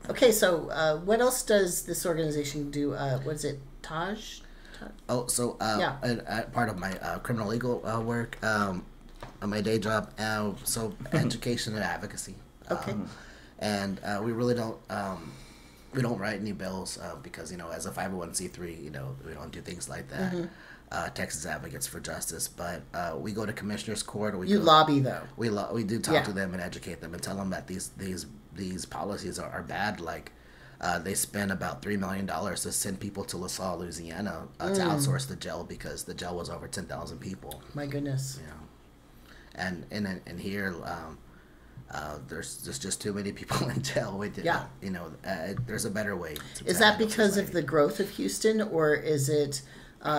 Okay, so what else does this organization do? What is it, Taj? Oh, so part of my criminal legal work, on my day job, so education and advocacy. Okay. And we don't write any bills because, as a 501c3, we don't do things like that. Texas Advocates for Justice, but we go to commissioner's court. Or you lobby though. We do talk to them and educate them and tell them that these policies are bad. Like they spend about $3 million to send people to LaSalle, Louisiana, to outsource the jail because the jail was over 10,000 people. My goodness. And here. There's just too many people in jail. There's a better way. Is that because of the growth of Houston, or is it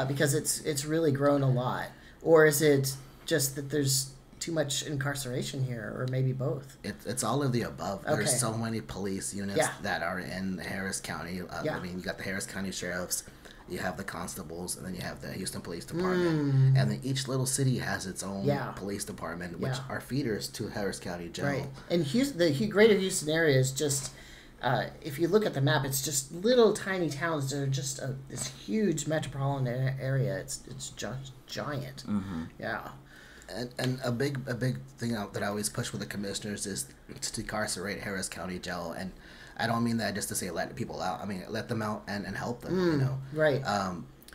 because it's really grown a lot, or is it just that there's too much incarceration here, or maybe both? It's all of the above. Okay. There's so many police units that are in Harris County. I mean, you got the Harris County sheriffs. You have the constables, and then you have the Houston Police Department. And then each little city has its own police department, which are feeders to Harris County Jail. Right. And the greater Houston area is just, if you look at the map, it's just little tiny towns that are just this huge metropolitan area. It's just giant. Yeah. And a big thing that I always push with the commissioners is to decarcerate Harris County Jail. And I don't mean that just to say let people out. I mean, let them out and help them, Right.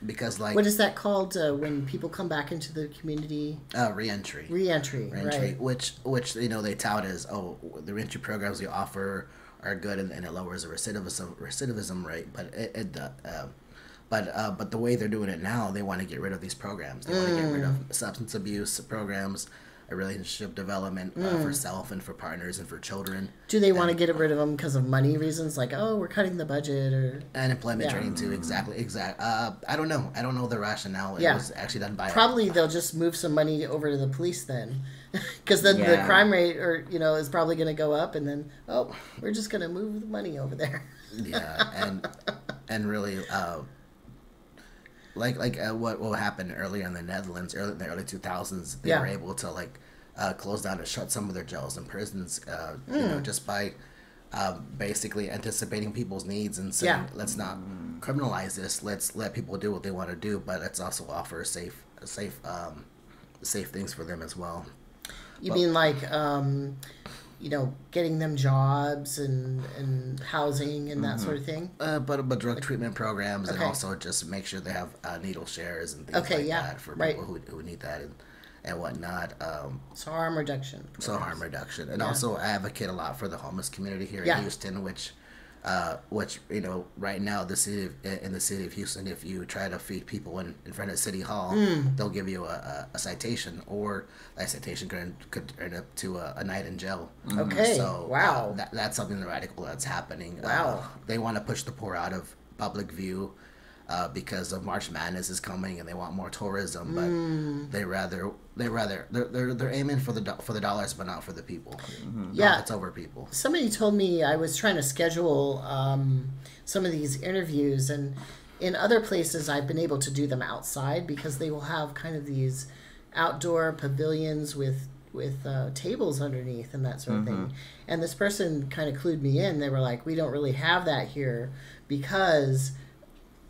Because, like... What is that called when people come back into the community? Reentry. Reentry, right. Which they tout as, the reentry programs we offer are good and it lowers the recidivism rate. But the way they're doing it now, they want to get rid of these programs. They want to get rid of substance abuse programs, a relationship development for self and for partners and for children. Do they want to get rid of them because of money reasons? Like, we're cutting the budget, or and employment training too. Exactly. I don't know. I don't know the rationale. It was actually done by probably they'll just move some money over to the police then, because then the crime rate is probably going to go up, and then we're just going to move the money over there. and really. What happened earlier in the Netherlands, in the early 2000s, they were able to close down and shut some of their jails and prisons, just by basically anticipating people's needs and saying, let's not criminalize this. Let's let people do what they want to do, but let's also offer safe things for them as well. You mean like getting them jobs and housing and that sort of thing? But drug treatment programs, and also just make sure they have needle shares and things like that for people who need that and whatnot. So harm reduction. And also I advocate a lot for the homeless community here in Houston, which right now in the city of Houston, if you try to feed people in front of City Hall, they'll give you a citation, or that citation could turn up to a night in jail. Okay. So wow, that's something radical that's happening. Wow. They want to push the poor out of public view because of March Madness is coming and they want more tourism, but they're aiming for the dollars, but not for the people. It's over people. Somebody told me, I was trying to schedule some of these interviews, and in other places I've been able to do them outside because they will have kind of these outdoor pavilions with tables underneath and that sort of thing. And this person kind of clued me in. They were like, we don't really have that here because,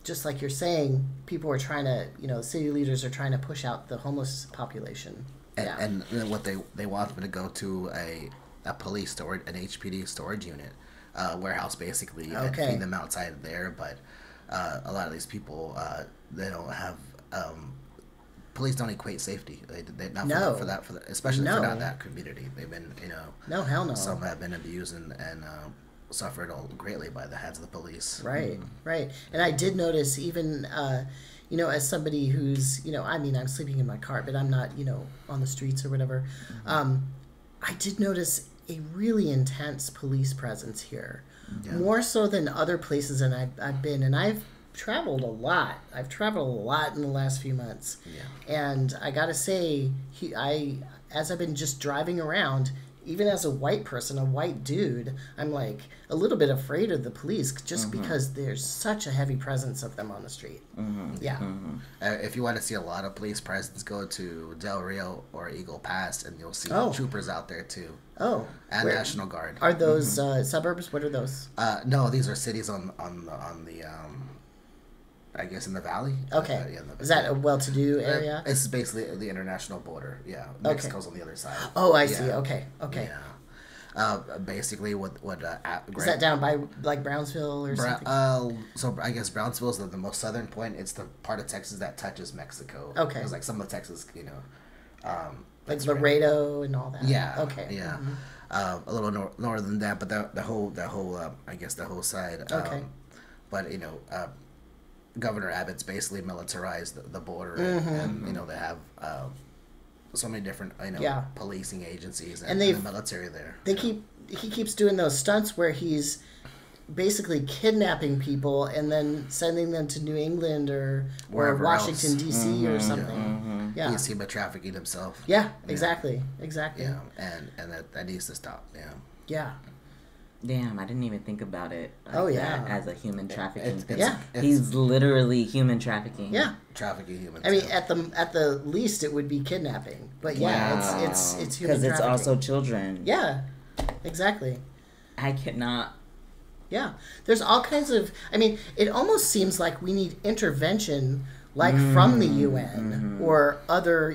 just like you're saying, people are trying to, city leaders are trying to push out the homeless population. And what they want them to go to a police storage, an HPD storage unit, warehouse basically, and feed them outside there. But a lot of these people, they don't have, police don't equate safety. They not for that, especially for not that community. They've been, no, hell no. Some have been abused and suffered greatly by the hands of the police. Right. And I did notice, even as somebody who's I'm sleeping in my car, but I'm not on the streets or whatever. I did notice a really intense police presence here, more so than other places and I've been, and I've traveled a lot. I've traveled a lot in the last few months, and I gotta say, as I've been just driving around, even as a white person, a white dude, I'm like a little bit afraid of the police just because there's such a heavy presence of them on the street. Yeah. If you want to see a lot of police presence, go to Del Rio or Eagle Pass, and you'll see troopers out there too. Oh, and National Guard. Are those suburbs? What are those? No, these are cities on the I guess in the valley. Okay. Is that a well-to-do area? It's basically the international border. Yeah. Mexico's on the other side. Oh, I see. Okay. Yeah. Basically, what is that down by like Brownsville or something? So I guess Brownsville is the most southern point. It's the part of Texas that touches Mexico. Okay. Because like some of Texas, like Laredo and all that. Yeah. Okay. Yeah. A little northern than that, but the whole I guess the whole side. Okay. But Governor Abbott's basically militarized the border, and they have so many different policing agencies and the military there. He keeps doing those stunts where he's basically kidnapping people and then sending them to New England or Washington D.C. or something. Yeah, he's human trafficking himself. Yeah, exactly. Yeah, and that needs to stop. Yeah. Yeah. Damn, I didn't even think about it. That as a human trafficking. He's literally human trafficking. Yeah, trafficking humans. I mean, at the least, it would be kidnapping, but it's human trafficking because it's also children. Yeah, exactly. I cannot. Yeah, there's all kinds of. I mean, it almost seems like we need intervention, like from the UN or other,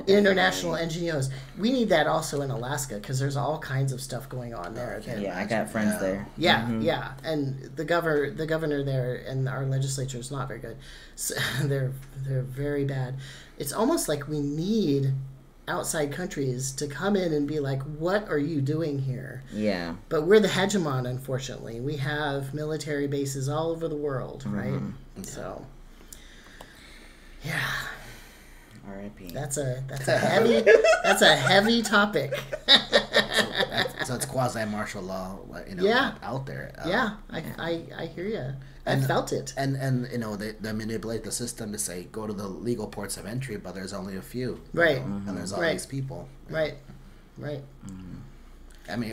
international NGOs. We need that also in Alaska because there's all kinds of stuff going on there. I got friends there. Yeah, and the governor there and our legislature is not very good. So they're very bad. It's almost like we need outside countries to come in and be like, what are you doing here? Yeah. But we're the hegemon, unfortunately. We have military bases all over the world, right? So, yeah. R.I.P. That's a heavy topic. so it's quasi martial law, out there. I hear you. I felt it. And they manipulate the system to say go to the legal ports of entry, but there's only a few. Right. And there's all these people. Right. I mean,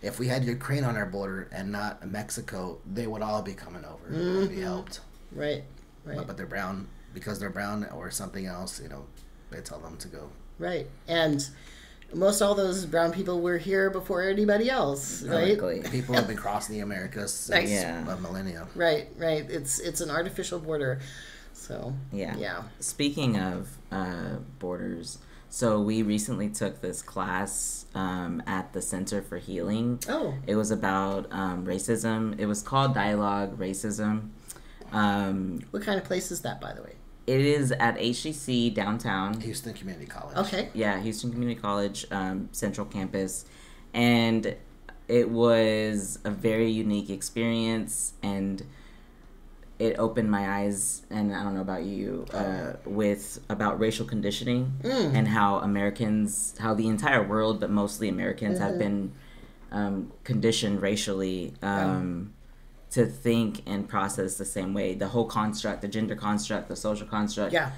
if we had Ukraine on our border and not Mexico, they would all be coming over and be helped. Right. But they're brown. Because they're brown or something else, they tell them to go. Right. And most all those brown people were here before anybody else, right? People have been crossing the Americas since a millennia. Right. It's an artificial border. So, yeah. Speaking of borders, so we recently took this class at the Center for Healing. Oh. It was about racism. It was called Dialog, Racism. What kind of place is that, by the way? It is at HCC downtown. Houston Community College. Okay. Yeah, Houston Community College, Central Campus. And it was a very unique experience, and it opened my eyes, and I don't know about you, about racial conditioning and how the entire world, but mostly Americans, have been conditioned racially to think and process the same way. The whole construct, the gender construct, the social construct. Yeah.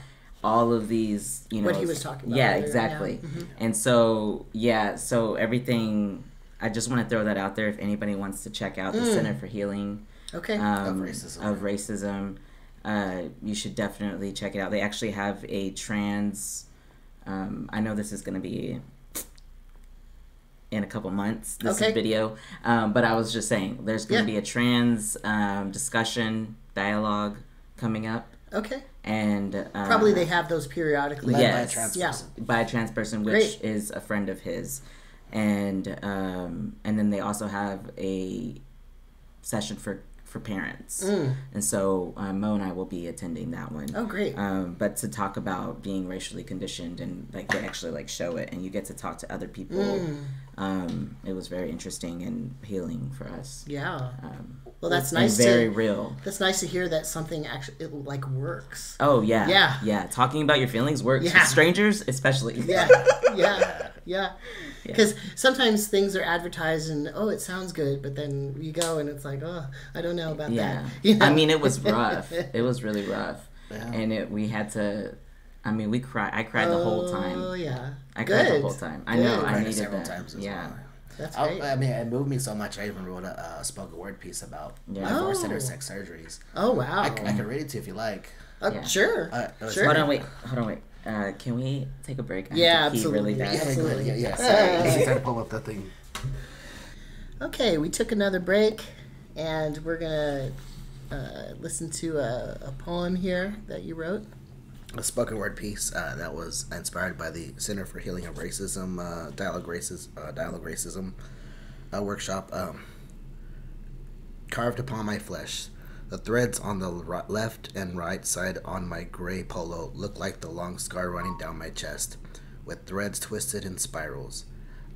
All of these, what he was talking about. Yeah, earlier, exactly. And so everything, I just want to throw that out there if anybody wants to check out the Center for Healing of Racism. You should definitely check it out. They actually have a trans, I know this is going to be in a couple months, this video, but I was just saying there's going to be a trans discussion dialogue coming up. Okay. And probably they have those periodically. Yes, by a trans person. By a trans person, which is a friend of his, and then they also have a session for parents, and so Mo and I will be attending that one. Oh, great! But to talk about being racially conditioned and they actually show it, and you get to talk to other people. It was very interesting and healing for us. Yeah. Well, that's nice. Very real. That's nice to hear that something actually works. Oh yeah. Yeah. Talking about your feelings works. Yeah. Strangers especially. Yeah. Because sometimes things are advertised and it sounds good, but then you go and it's like, I don't know about that. I mean, it was rough. It was really rough, and we had to. I mean, we cried. I cried the whole time. Oh yeah. I cried the whole time. I know. I needed several that. times as Yeah. well. That's great. I mean, it moved me so much. I even wrote a spoken word piece about forced intersex surgeries. Oh wow! I can read it to you if you like. Sure. Sure. Hold on, wait. Can we take a break? Absolutely. Really fast. Absolutely. Yeah. Sorry. Trying to pull up that thing. Okay, we took another break, and we're gonna listen to a poem here that you wrote. A spoken word piece that was inspired by the Center for Healing of Racism, Dialog Racism workshop. Carved upon my flesh, the threads on the left and right side on my gray polo look like the long scar running down my chest, with threads twisted in spirals.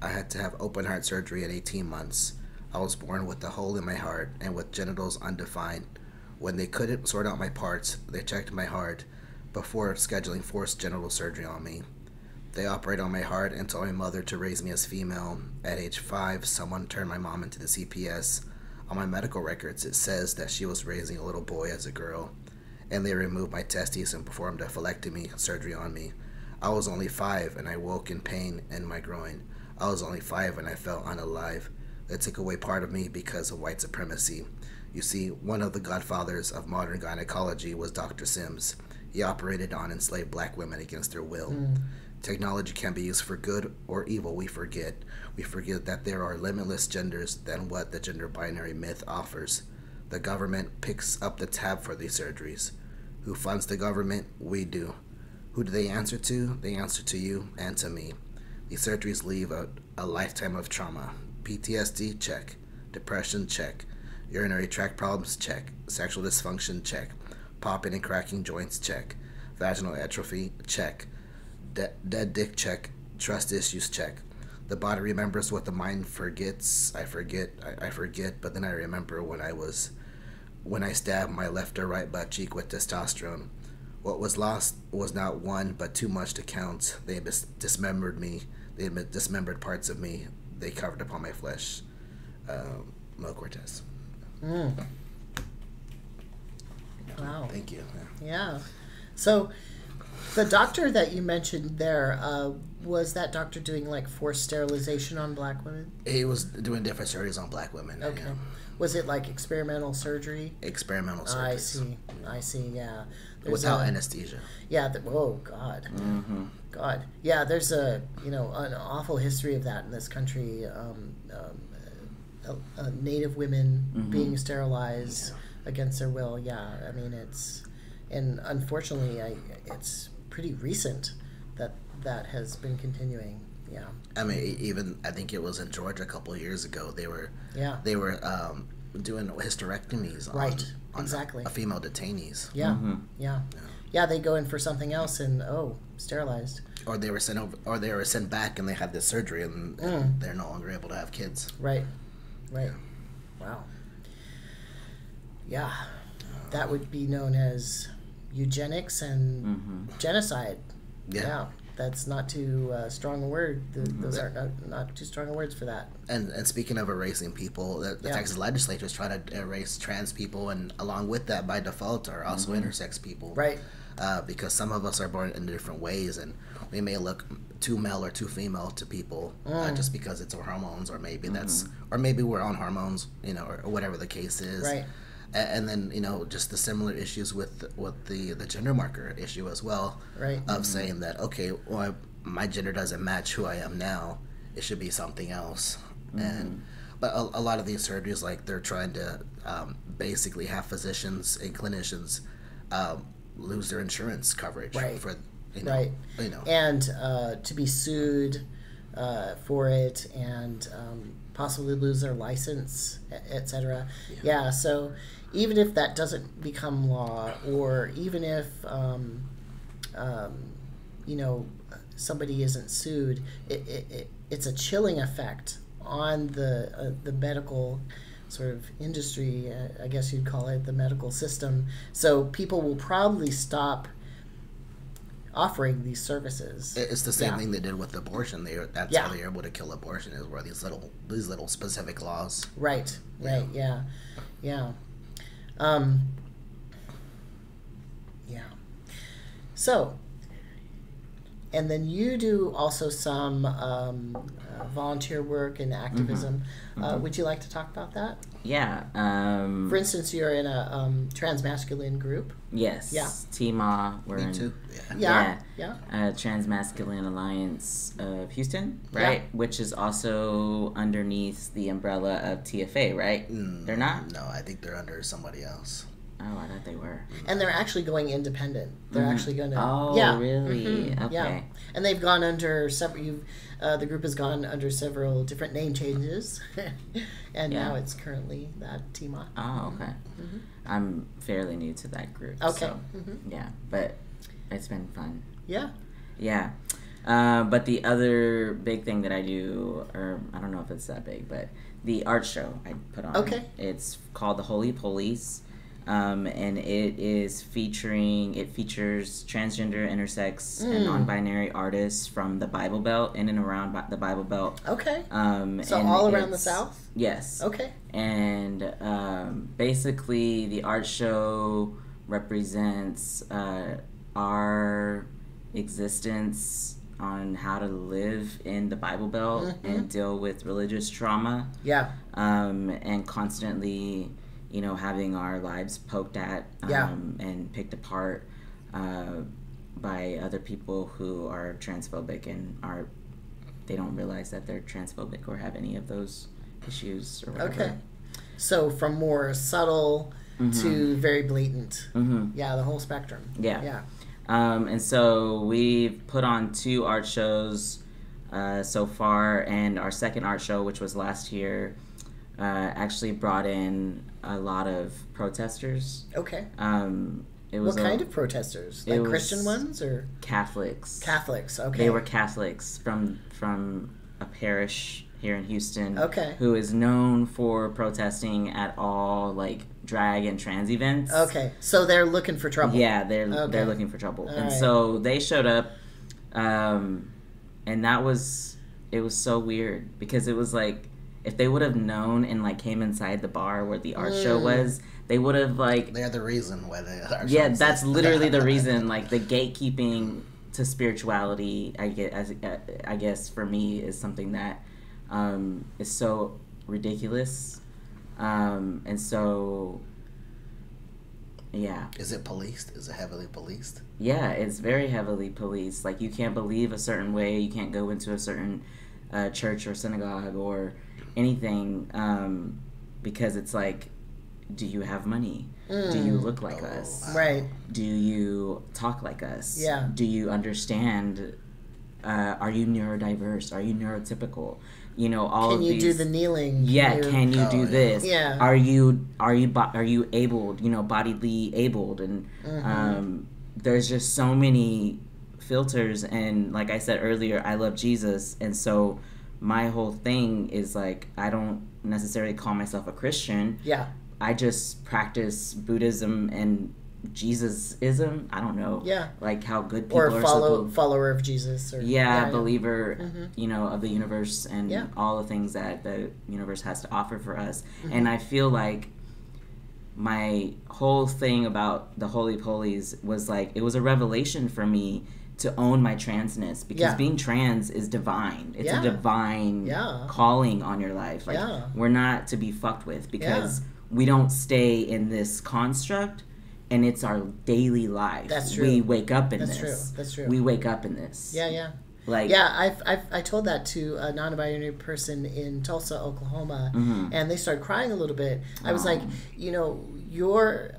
I had to have open heart surgery at 18 months. I was born with a hole in my heart and with genitals undefined. When they couldn't sort out my parts, they checked my heart before scheduling forced genital surgery on me. They operated on my heart and told my mother to raise me as female. At age 5, someone turned my mom into the CPS. On my medical records, it says that she was raising a little boy as a girl, and they removed my testes and performed a philectomy surgery on me. I was only 5, and I woke in pain in my groin. I was only 5, and I felt unalive. They took away part of me because of white supremacy. You see, one of the godfathers of modern gynecology was Dr. Sims. He operated on enslaved black women against their will. Technology can be used for good or evil, we forget. We forget that there are limitless genders than what the gender binary myth offers. The government picks up the tab for these surgeries. Who funds the government? We do. Who do they answer to? They answer to you and to me. These surgeries leave a lifetime of trauma. PTSD, check. Depression, check. Urinary tract problems, check. Sexual dysfunction, check. Popping and cracking joints, check. Vaginal atrophy, check. Dead dick, check. Trust issues, check. The body remembers what the mind forgets. I forget, but then I remember when I stabbed my left or right butt cheek with testosterone. What was lost was not one, but too much to count. They dismembered me. They dismembered parts of me. They covered upon my flesh. Mo Cortez. Wow. Thank you. Yeah. So, the doctor that you mentioned there, was that doctor doing like forced sterilization on black women? He was doing different surgeries on black women. Okay. Yeah. Was it like experimental surgery? Experimental surgeries. I see, yeah. Without anesthesia. Yeah, oh, God. God. Yeah, there's an awful history of that in this country. Native women being sterilized against their will. Yeah, I mean, and unfortunately, it's pretty recent that has been continuing. Yeah. I mean, even I think it was in Georgia a couple of years ago. They were doing hysterectomies on exactly female detainees. Yeah. Yeah. They go in for something else and sterilized. Or they were sent back and they had this surgery and they're no longer able to have kids. Right. Wow. Yeah, that would be known as eugenics and genocide. Yeah, that's not too strong a word. Those are not too strong words for that. And speaking of erasing people, the Texas legislature is trying to erase trans people, and along with that, by default, are also intersex people. Right. Because some of us are born in different ways, and we may look too male or too female to people just because it's our hormones, or maybe maybe we're on hormones, or whatever the case is. Right. And then just the similar issues with the gender marker issue as well. Right. Of saying that my gender doesn't match who I am now, it should be something else. But a lot of these surgeries, like, they're trying to basically have physicians and clinicians lose their insurance coverage for and to be sued for it and possibly lose their license, etc. Yeah. So even if that doesn't become law, or even if somebody isn't sued, it's a chilling effect on the medical sort of industry, I guess you'd call it, the medical system. So people will probably stop offering these services. It's the same thing they did with abortion. That's how they're able to kill abortion, is where these little specific laws. Right. Yeah. So, And then you do also some volunteer work and activism. Would you like to talk about that? Yeah. For instance, you're in a transmasculine group. Yes. Yeah. TMA. We're Me too. Yeah. Transmasculine Alliance of Houston, right? Yeah. Which is also underneath the umbrella of TFA, right? They're not? No, I think they're under somebody else. Oh, I thought they were. And they're actually going independent. They're actually going to. Oh, yeah. really? Okay. Yeah. And they've gone under several. The group has gone under several different name changes, and now it's currently that TMA. Oh, okay. I'm fairly new to that group. Okay. So, yeah, but it's been fun. Yeah. Yeah. But the other big thing that I do, or I don't know if it's that big, but the art show I put on. Okay. It's called the Holy of Holies. And it features transgender, intersex, and non-binary artists from the Bible Belt, in and around the Bible Belt. Okay. So all around the South? Yes. Okay. And basically the art show represents our existence on how to live in the Bible Belt and deal with religious trauma. Yeah. And constantly, having our lives poked at and picked apart by other people who are transphobic and they don't realize that they're transphobic or have any of those issues or whatever. Okay. So from more subtle to very blatant. Yeah, the whole spectrum. Yeah. Yeah. And so we've put on 2 art shows so far, and our second art show, which was last year, actually brought in a lot of protesters. Okay. It was what kind of protesters? Like Christian ones or Catholics? Catholics. Okay. They were Catholics from a parish here in Houston. Okay. Who is known for protesting at all like drag and trans events. Okay. So they're looking for trouble. Yeah, they're looking for trouble, all and right. so they showed up, and it was so weird because it was like, if they would have known and like came inside the bar where the art show was, they would have like. They're the reason why the art show Yeah, exists. that's literally the reason. Like the gatekeeping to spirituality, I guess for me is something that is so ridiculous, and so. Yeah. Is it policed? Is it heavily policed? Yeah, it's very heavily policed. Like, you can't believe a certain way. You can't go into a certain church or synagogue or anything because it's like, do you have money? Do you look like us? Wow. Right. Do you talk like us? Yeah. Do you understand? Are you neurodiverse? Are you neurotypical? All Can of you these. do the kneeling? Yeah, can you do this? Yeah. Are you abled? Bodily abled, and there's just so many filters. And like I said earlier, I love Jesus, and so my whole thing is like, I don't necessarily call myself a Christian. Yeah. I just practice Buddhism and Jesus-ism. I don't know. Yeah. Like how good people Or are follower of Jesus. Or, believer, of the universe and all the things that the universe has to offer for us. And I feel like my whole thing about the Holy of Holies was like, it was a revelation for me to own my transness, because being trans is divine. It's a divine calling on your life. Like, we're not to be fucked with, because we don't stay in this construct. And it's our daily life. That's true. We wake up in That's this. true. That's true. We wake up in this. Yeah. Like, I told that to a non-binary person in Tulsa, Oklahoma, and they started crying a little bit. I was like, you're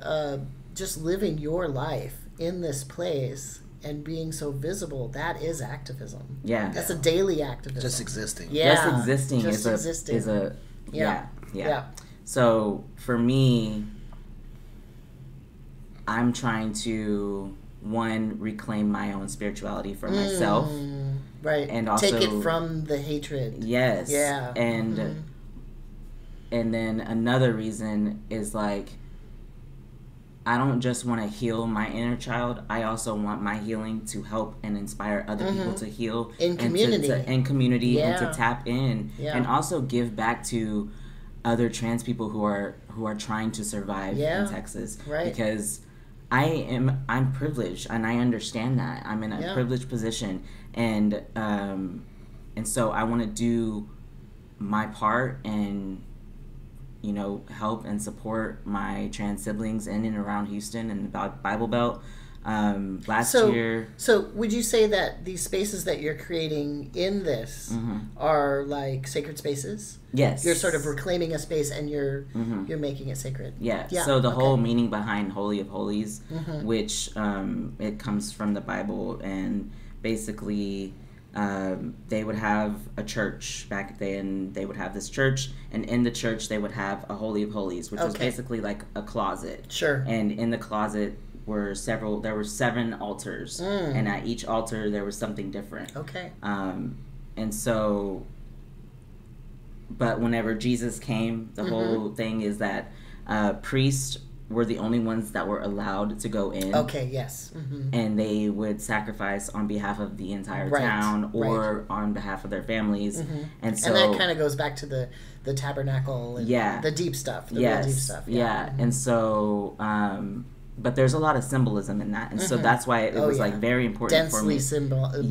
just living your life in this place and being so visible. That is activism. Yeah, that's a daily activism. Just existing. Yeah, just existing is a yeah. So for me, I'm trying to, one, reclaim my own spirituality for myself. Right. And also take it from the hatred. Yes. Yeah. And and then another reason is like, I don't just want to heal my inner child. I also want my healing to help and inspire other people to heal in community. And to tap in and also give back to other trans people who are trying to survive in Texas. Right. Because I'm privileged, and I understand that. I'm in a privileged position, and so I want to do my part and, you know, help and support my trans siblings in and around Houston and the Bible Belt. Last year. So would you say that these spaces that you're creating in this are like sacred spaces? Yes. You're sort of reclaiming a space and you're making it sacred. Yeah. So the whole meaning behind Holy of Holies, which it comes from the Bible, and basically they would have a church back then. They would have this church, and in the church they would have a Holy of Holies, which was basically like a closet. Sure. And in the closet there were 7 altars, and at each altar there was something different. Okay. And so, but whenever Jesus came, the whole thing is that priests were the only ones that were allowed to go in. Okay, yes. And they would sacrifice on behalf of the entire town or on behalf of their families. And so, and that kind of goes back to the tabernacle and the deep stuff, the real deep stuff. Yeah. And so, but there's a lot of symbolism in that. And so that's why it was like very important for me. Symbolic.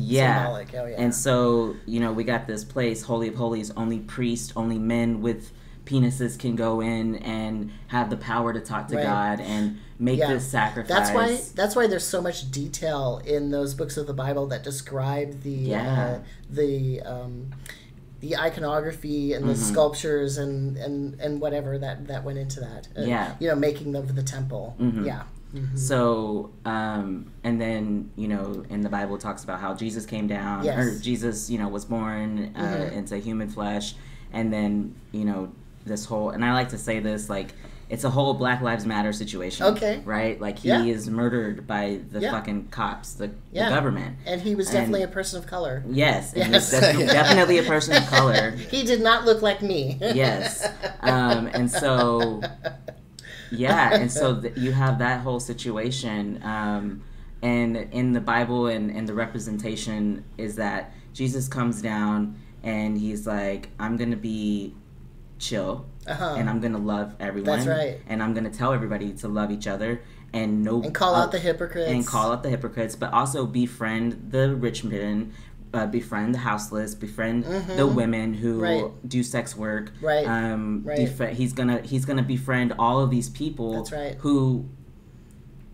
Oh, yeah. And so, you know, we got this place, Holy of Holies, only priests, only men with penises can go in and have the power to talk to God and make this sacrifice. That's why there's so much detail in those books of the Bible that describe the iconography and the sculptures and whatever that went into that. You know, making of the temple. So, and then, you know, in the Bible it talks about how Jesus came down, or Jesus, you know, was born into human flesh, and then, you know, this whole, and I like to say this, like, it's a whole Black Lives Matter situation. Okay. Right? Like, he is murdered by the fucking cops, the government. And he was definitely a person of color. Yes. And he was definitely a person of color. He did not look like me. Yes. And so, and so you have that whole situation. And in the Bible and the representation is that Jesus comes down and he's like, I'm going to be chill, and I'm gonna love everyone. That's right. And I'm gonna tell everybody to love each other, and call out the hypocrites. But also befriend the rich men, befriend the houseless, befriend the women who do sex work. He's gonna befriend all of these people. That's right. Who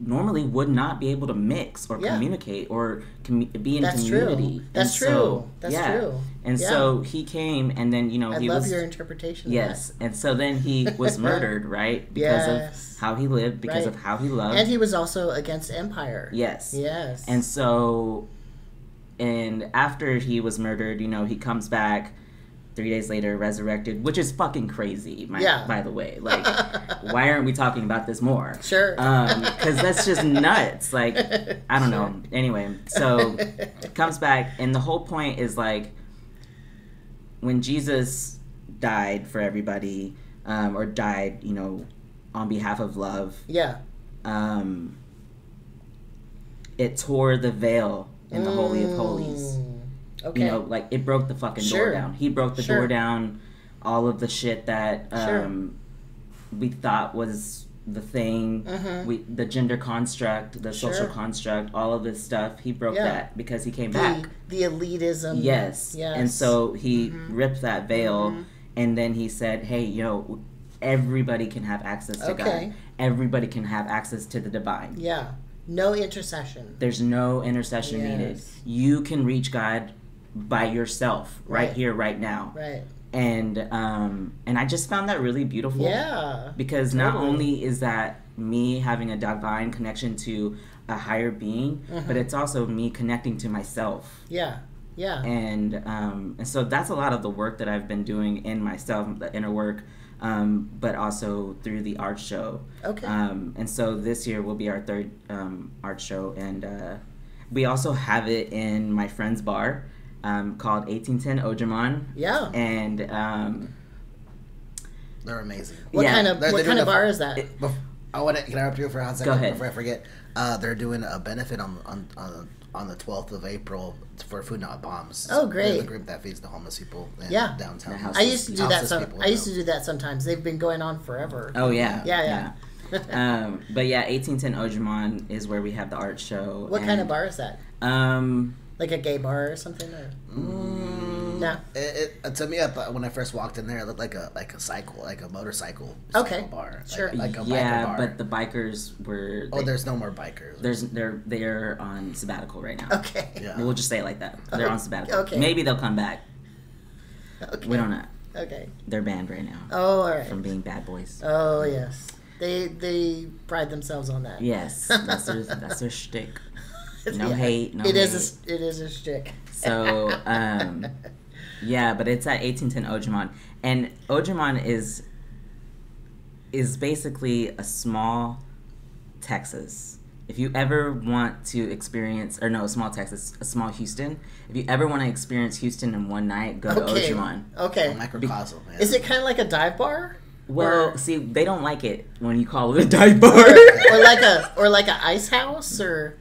normally would not be able to mix or communicate or be in community. That's true. That's true. And so he came, and then, you know, I love your interpretation. Yes, of that. And so then he was murdered, right? Because of how he lived, because of how he loved, and he was also against empire. Yes. Yes. And so, and after he was murdered, you know, he comes back 3 days later, resurrected, which is fucking crazy, by the way. Like, why aren't we talking about this more? Sure. Because that's just nuts. Like, I don't know. Anyway, so comes back, and the whole point is, like, when Jesus died for everybody, or died, you know, on behalf of love. Yeah. It tore the veil in the Holy of Holies. Okay. You know, like, it broke the fucking door down. He broke the door down. All of the shit that we thought was the thing, the gender construct, the social construct, all of this stuff. He broke that because he came back. The elitism. Yes. And so he ripped that veil, and then he said, "Hey, you know, everybody can have access to God. Everybody can have access to the divine. Yeah. No intercession. There's no intercession needed. You can reach God by yourself, right here, right now." Right. And I just found that really beautiful. Yeah. Because not only is that me having a divine connection to a higher being, but it's also me connecting to myself. Yeah. Yeah. And so that's a lot of the work that I've been doing in myself, the inner work, but also through the art show. Okay. And so this year will be our 3rd art show, and we also have it in my friend's bar. Called 1810 Ojamon. Yeah. And they're amazing. What kind of bar is that? Can I interrupt you for a second? Go ahead. Before I forget? They're doing a benefit on the 12th of April for Food Not Bombs. Oh, great! They're the group that feeds the homeless people in downtown. I used to do that. I used to do that sometimes. They've been going on forever. Oh yeah. Yeah. But yeah, 1810 Ojamon is where we have the art show. What kind of bar is that? Like a gay bar or something? Or? No. To me, when I first walked in there, it looked like a cycle, like a motorcycle bar. Sure. Like a biker bar. But the bikers were... there's no more bikers. They're on sabbatical right now. Okay. Yeah. We'll just say it like that. They're on sabbatical. Okay. Maybe they'll come back. Okay. We don't know. Okay. They're banned right now. Oh, all right. From being bad boys. Oh, yes. They pride themselves on that. Yes. That's their shtick. No hate. No it hate. It is a shtick. So, yeah, but it's at 1810 Ojimon. And Ojimon is basically a small Texas. If you ever want to experience, or no, a small Texas, a small Houston. If you ever want to experience Houston in one night, go to Ojimon. Okay. A microcosm. Yeah. Is it kind of like a dive bar? Well, see, they don't like it when you call it a dive bar. or like a ice house or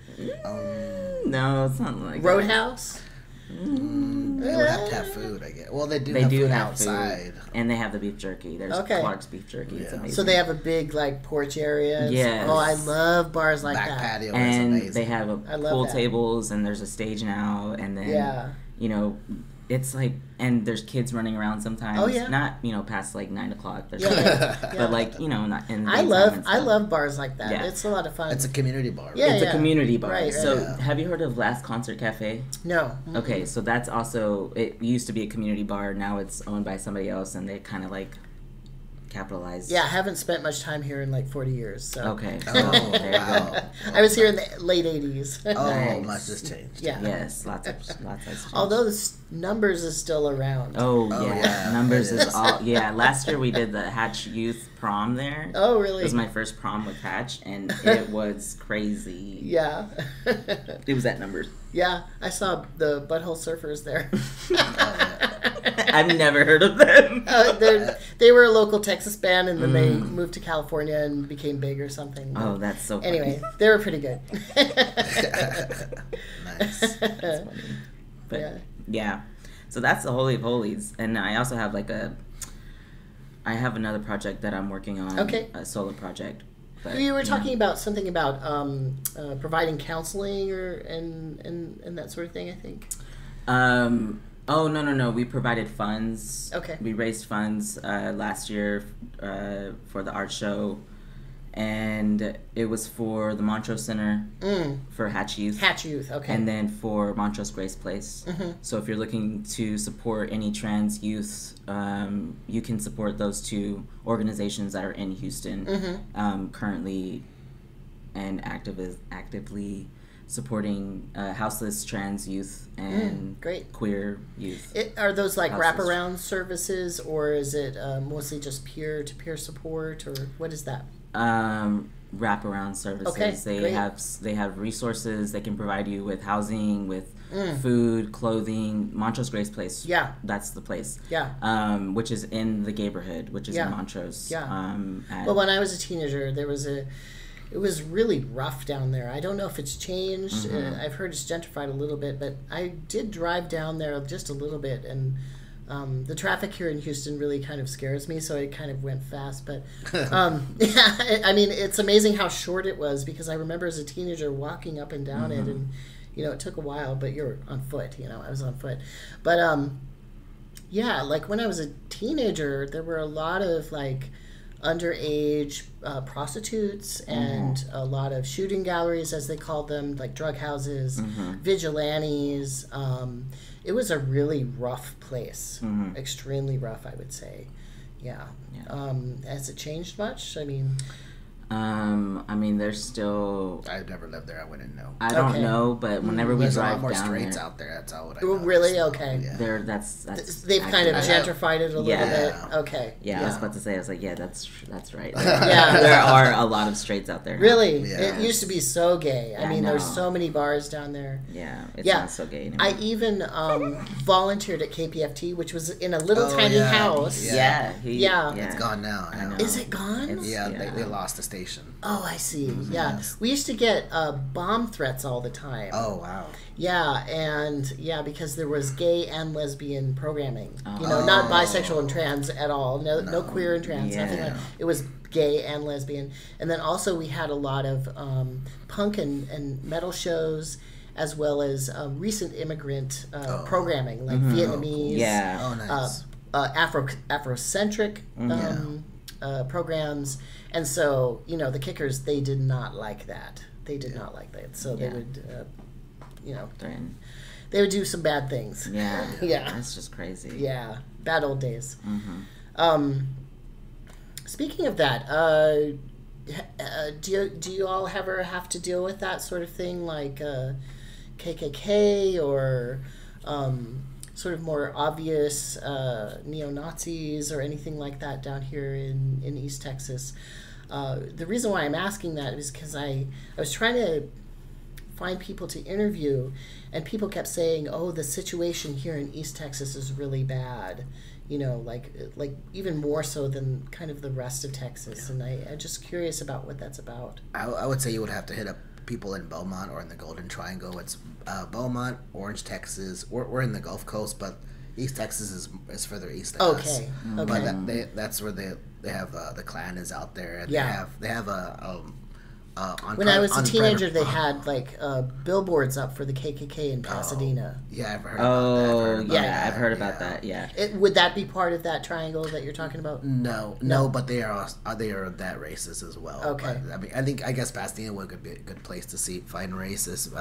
no, it's not like Roadhouse. They would have to have food, I guess. Well, they do have outside. Food. And they have the beef jerky. There's Clark's beef jerky. Yeah. It's amazing. So they have a big porch area. Yes. Oh, I love bars like Back that. patio. And amazing. they have pool tables, and there's a stage now, and then it's like, and there's kids running around sometimes. Oh yeah. Not past 9 o'clock. But not in. I love bars like that. Yeah. It's a lot of fun. It's a community bar. Yeah, it's a community bar. Right, so have you heard of Last Concert Cafe? No. Mm-hmm. Okay, so that's also, it used to be a community bar. Now it's owned by somebody else, and they kind of capitalized. Yeah, I haven't spent much time here in 40 years. So. Okay. So there you go. I was here in the late 80s. Oh, nice. much has changed. Yeah. Yes, lots has changed. Although the Numbers is still around. Oh yeah. Numbers is all. Yeah, last year we did the Hatch Youth prom there. Oh, really? It was my first prom with Hatch, and it was crazy. Yeah. It was at Numbers. Yeah, I saw the Butthole Surfers there. I've never heard of them. They were a local Texas band, and then they moved to California and became big or something. Oh, that's so funny. Anyway, they were pretty good. Nice. That's funny. But yeah. So that's the Holy of Holies. And I also have I have another project that I'm working on. Okay. A solo project. But, you were talking about something about providing counseling and that sort of thing, I think. Oh, no. We provided funds. Okay. We raised funds last year for the art show. And it was for the Montrose Center for Hatch Youth. Hatch Youth, okay. And then for Montrose Grace Place. Mm-hmm. So if you're looking to support any trans youth, you can support those two organizations that are in Houston currently and actively supporting houseless trans youth and queer youth. Are those wraparound services, or is it mostly just peer-to-peer support, or what is that? Wraparound services. Okay, they have resources. They can provide you with housing, with food, clothing. Montrose Grace Place. Yeah, that's the place. Yeah, which is in the neighborhood, which is in Montrose. Yeah. Well, when I was a teenager, it was really rough down there. I don't know if it's changed. I've heard it's gentrified a little bit, but I did drive down there just a little bit, and the traffic here in Houston really kind of scares me, so it kind of went fast. But yeah, I mean, it's amazing how short it was, because I remember as a teenager walking up and down it, and it took a while, but you're on foot. I was on foot, but yeah, when I was a teenager, there were a lot of underage prostitutes and a lot of shooting galleries, as they called them, drug houses, vigilantes. It was a really rough place, extremely rough, I would say. Yeah. Has it changed much? I mean, there's still... I've never lived there. I wouldn't know. I don't know, but whenever we drive down there... There's a lot more straights out there. That's all what I know. Really? Okay. Yeah. That's they've kind of gentrified it a little bit. Okay. Yeah, I was about to say, I was like, yeah, that's right. There are a lot of straights out there. Really? Yeah. It used to be so gay. I mean, there's so many bars down there. Yeah, it's not so gay anymore. I even volunteered at KPFT, which was in a little tiny house. Yeah. It's gone now. I know. Is it gone? They lost the station. Oh, I see. Yeah. We used to get bomb threats all the time. Oh, wow. Yeah, and because there was gay and lesbian programming. Not bisexual and trans at all. No queer and trans. Nothing like that. It was gay and lesbian. And then also we had a lot of punk and metal shows as well as recent immigrant programming, like Vietnamese, nice. Afrocentric programs. And so, you know, the kickers, they did not like that. They did not like that. So they would, you know, they would do some bad things. Yeah. Yeah. That's just crazy. Yeah. Bad old days. Mm-hmm. Speaking of that, do you all ever have to deal with that sort of thing, like KKK or sort of more obvious neo-Nazis or anything like that down here in East Texas? The reason why I'm asking that is because I was trying to find people to interview, and people kept saying, oh, the situation here in East Texas is really bad. You know, like even more so than kind of the rest of Texas. And I'm just curious about what that's about. I would say you would have to hit up people in Beaumont or in the Golden Triangle. It's Beaumont, Orange, Texas. We're in the Gulf Coast, but East Texas is further east than us. Okay. But that's where they have the Klan is out there. And they have a when I was a teenager, they had like billboards up for the KKK in Pasadena. Yeah, I've heard about that. I've heard about that. Yeah. Would that be part of that triangle that you're talking about? No, but they are that racist as well. Okay. But, I mean, I guess Pasadena would be a good place to find racists.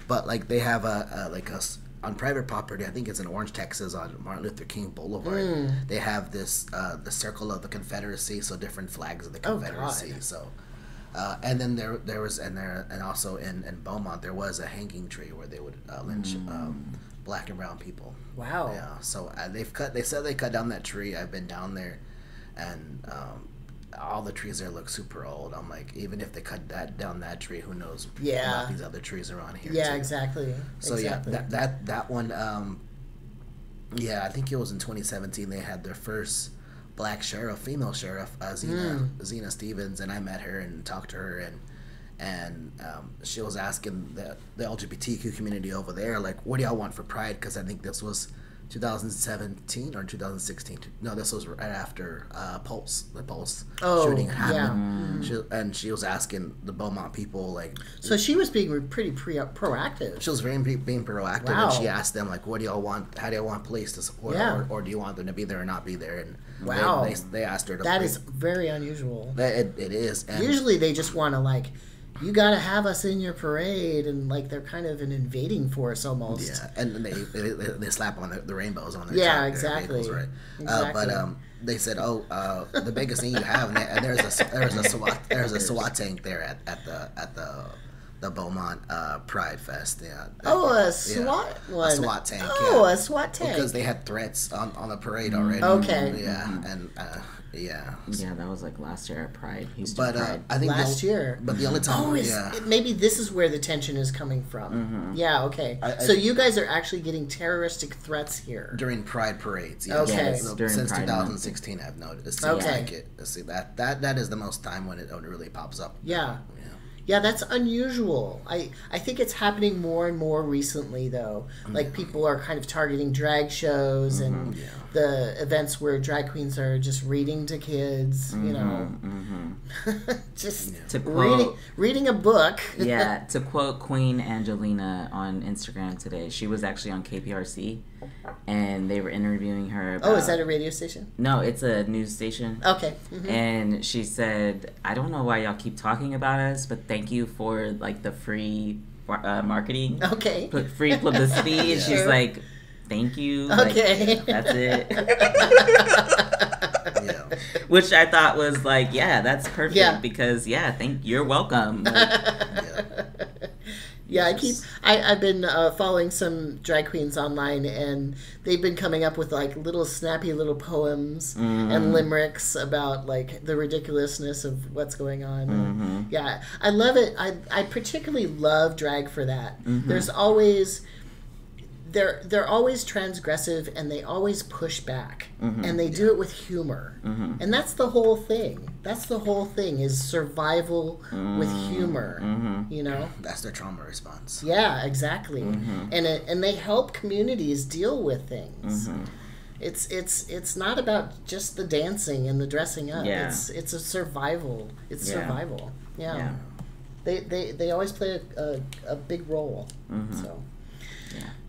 But like they have on private property, I think it's in Orange, Texas, on Martin Luther King Boulevard. They have this the Circle of the Confederacy, so different flags of the Confederacy. So. And then there was and also in Beaumont there was a hanging tree where they would lynch black and brown people. Wow. Yeah. So they said they cut down that tree. I've been down there, and all the trees there look super old. I'm like, even if they cut down that tree, who knows about these other trees around here? Yeah, too. exactly. So that one. I think it was in 2017. They had their first black sheriff, female sheriff, Zena Stevens, and I met her and talked to her, and she was asking the LGBTQ community over there, like, what do y'all want for Pride? Because I think this was 2017 or 2016. No, this was right after the Pulse shooting happened. She was asking the Beaumont people, like... So she was being pretty proactive. She was being proactive, and she asked them, like, what do y'all want? How do y'all want police to support, or do you want them to be there or not be there? And they asked her to... That is very unusual. It is. And usually they just want to, like... You gotta have us in your parade, and like they're kind of an invading force almost. Yeah, and they slap on the rainbows on their exactly. Vehicles, right? But they said, the biggest thing you have, and there's a SWAT tank there at the Beaumont Pride Fest. Yeah. A SWAT one. A SWAT tank. A SWAT tank. Because they had threats on the parade already. Okay. Yeah, and. Yeah, that was like last year at Pride. Pride. I think last year. But the only time, maybe this is where the tension is coming from. Mm-hmm. Yeah, okay. So you guys are actually getting terroristic threats here during Pride parades. Yes. Okay. Since 2016, I've noticed. It seems like it. See that is the most time when it really pops up. Yeah. Yeah, that's unusual. I think it's happening more and more recently, though. Like, people are kind of targeting drag shows and the events where drag queens are just reading to kids, you know. Just reading a book. Yeah, to quote Queen Angelina on Instagram today, she was actually on KPRC, and they were interviewing her about... Oh, is that a radio station? No, it's a news station. Okay. And she said, I don't know why y'all keep talking about us, but thank you for, like, the free marketing. Okay. Free publicity. And she's like, thank you. Okay. Like, that's it. Which I thought was like, that's perfect because you're welcome. Like, I've been following some drag queens online, and they've been coming up with like little snappy little poems and limericks about like the ridiculousness of what's going on. Yeah, I love it. I particularly love drag for that. There's always they're always transgressive, and they always push back, and they do it with humor, and that's the whole thing. That's the whole thing, is survival with humor. You know, that's their trauma response. Yeah, exactly. And they help communities deal with things. It's not about just the dancing and the dressing up. It's a survival. It's survival. Yeah. they always play a big role. So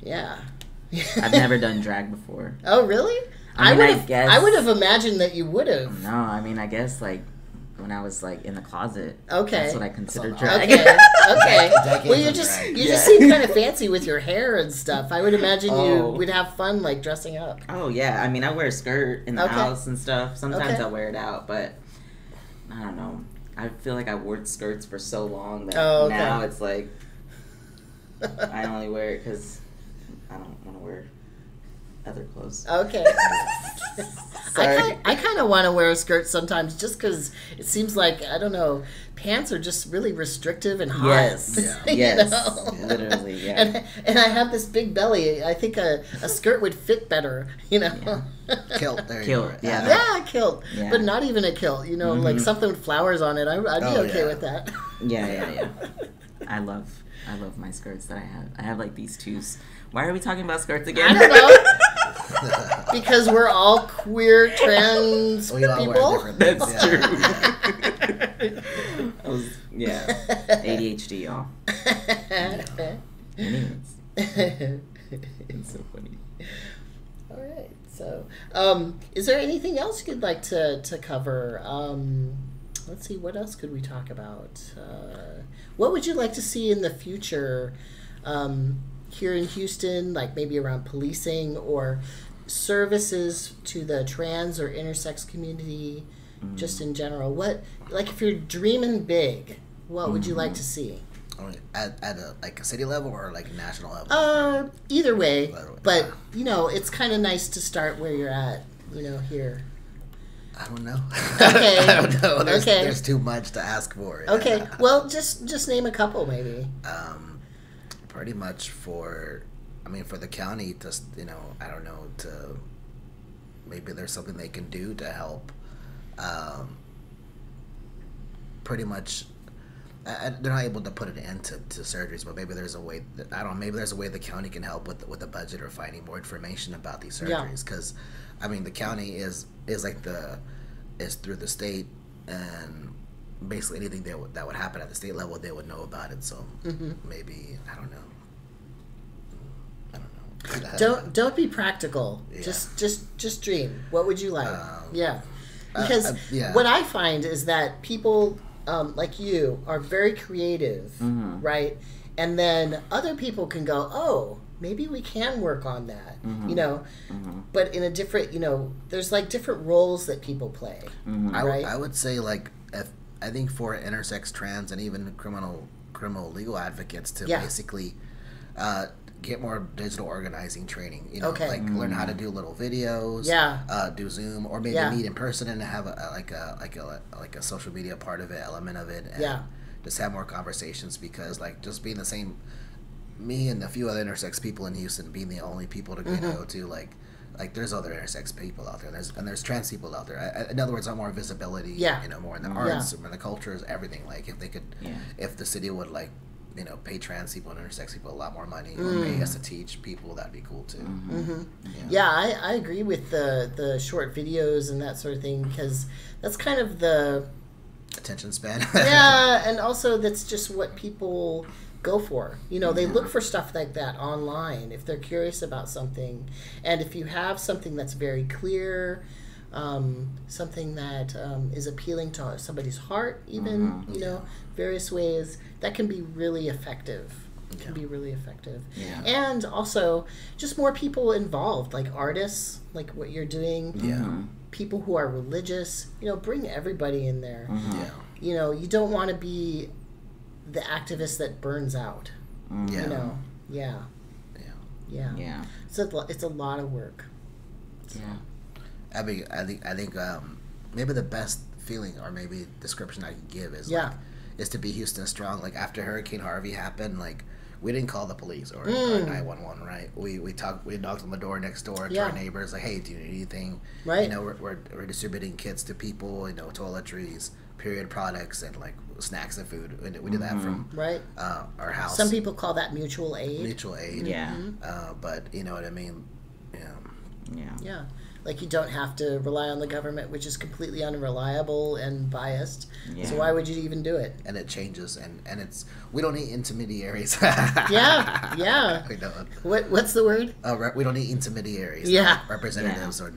yeah. I've never done drag before. Oh really? I would have imagined that you would have. No, I mean, I guess like when I was like in the closet. Okay. That's what I consider drag. Okay. Well, you just seem kind of fancy with your hair and stuff. I would imagine you would have fun like dressing up. Oh yeah, I mean, I wear a skirt in the house and stuff. Sometimes I wear it out, but I don't know. I feel like I wore skirts for so long that now it's like I only wear it because I don't want to wear other clothes. Okay. I kind of want to wear a skirt sometimes just because it seems like, I don't know, pants are just really restrictive and hot. Yes. Yeah. Yes. Yeah. Literally, yeah. And I have this big belly. I think a skirt would fit better, Yeah. Kilt. There you go. Yeah. Yeah, a kilt. Yeah. But not even a kilt. Like something with flowers on it. I'd be okay with that. Yeah. I love my skirts that I have. I have like these two. Why are we talking about skirts again? I don't know. Because we're all queer trans people. That's true. ADHD, y'all. Anyways. It's so funny. All right. So, is there anything else you'd like to cover? Let's see. What else could we talk about? What would you like to see in the future? Here in Houston, like maybe around policing or services to the trans or intersex community, just in general. What, like, if you're dreaming big, what would you like to see? At a city level or like national level? Either way. But it's kind of nice to start where you're at. Here. I don't know. Okay. I don't know. There's too much to ask for. Yeah. Okay. Well, just name a couple, maybe. Pretty much for the county to, I don't know, to maybe there's something they can do to help. Pretty much, they're not able to put an end to surgeries, but maybe there's a way. Maybe there's a way the county can help with the budget or finding more information about these surgeries. Because, the county is through the state, and basically anything that would happen at the state level, they would know about it. So maybe I don't know. Don't be practical. Yeah. Just dream. What would you like? Because what I find is that people like you are very creative, right? And then other people can go, oh, maybe we can work on that, But in a different, there's like different roles that people play. Right? I would say I think for intersex, trans, and even criminal legal advocates to basically get more digital organizing training. Learn how to do little videos. Do Zoom or maybe meet in person and have a social media part of it, element of it, and just have more conversations because just being the same, me and a few other intersex people in Houston being the only people to go to like there's other intersex people out there, and there's trans people out there. In other words, more visibility. More in the arts, in the cultures, everything. Like if they could, if the city would pay trans people and intersex people a lot more money, or pay us to teach people, that'd be cool too. I agree with the short videos and that sort of thing because that's kind of the attention span. And also that's just what people go for. They look for stuff like that online if they're curious about something. And if you have something that's very clear, something that is appealing to somebody's heart, even, various ways, that can be really effective. It can be really effective. And also, just more people involved, like artists, like what you're doing. People who are religious, bring everybody in there. You don't want to be the activist that burns out. So it's a lot of work. I think maybe the best feeling or maybe description I could give is is to be Houston strong. Like after Hurricane Harvey happened, we didn't call the police or 911, right? We knocked on the door next door to our neighbors, like, hey, do you need anything? Right. We're distributing kits to people, toiletries, period products, and snacks and food. We did that from our house. Some people call that mutual aid. Mutual aid. Yeah. But you know what I mean. Yeah. Like, you don't have to rely on the government, which is completely unreliable and biased. So why would you even do it? And it changes, and it's, we don't need intermediaries. Yeah. We don't. What's the word? We don't need intermediaries. Yeah. Representatives or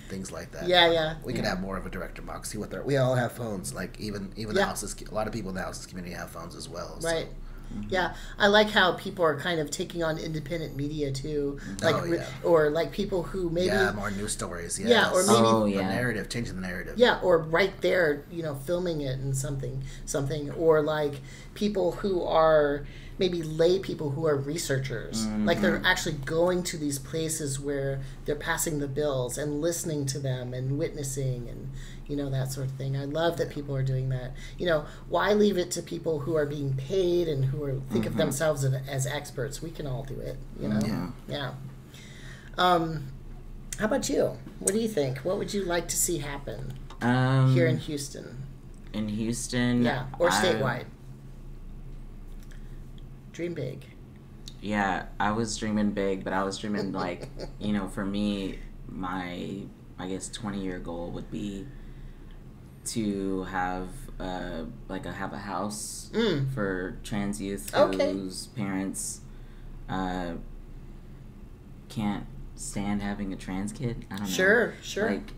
things like that. Yeah. We could have more of a direct democracy with we all have phones. Like, even the houses, a lot of people in the houses community have phones as well. Right. So. Yeah, I like how people are kind of taking on independent media too, like or like people who maybe more news stories, or maybe the narrative, changing the narrative, or right there, filming it and something, or like people who are maybe lay people who are researchers, like they're actually going to these places where they're passing the bills and listening to them and witnessing and that sort of thing. I love that people are doing that. Why leave it to people who are being paid and who are think of themselves as experts? We can all do it. Yeah. How about you? What do you think? What would you like to see happen here in Houston? In Houston, or statewide. Dream big. Yeah, I was dreaming big, but I was dreaming like, for me, my, I guess 20-year goal would be to have have a house for trans youth whose parents can't stand having a trans kid. I don't know. Sure. Like,